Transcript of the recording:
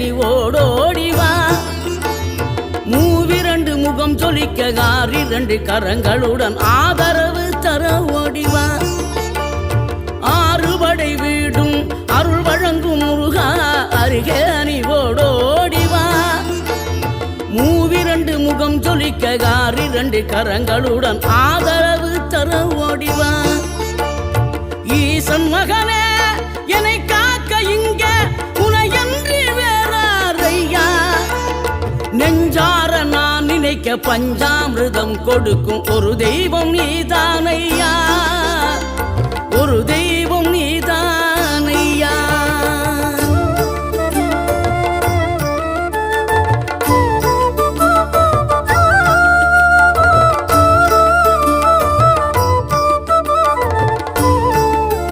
நீ ஓடோடிவா மூவிரண்டு முகம் ஜொலிக்க ஆறிரண்டு கரங்களுடன் ஆதரவு தர ஓடிவா ஆறுபடை வீடும் அருள் வழங்கும் முருகா அருகே நீ ஓடோடிவா மூவிரண்டு முகம் ஜொலிக்க ஆறிரண்டு கரங்களுடன் ஆதரவு தர ஓடிவா ஈசன் மகனே என்னை காக்க இங்க உனையன்றி வேறாரையா நெஞ்சார நான் நினைக்க பஞ்சாமிர்தம் கொடுக்கும் ஒரு தெய்வம் நீதானையா ஒரு தெய்வம்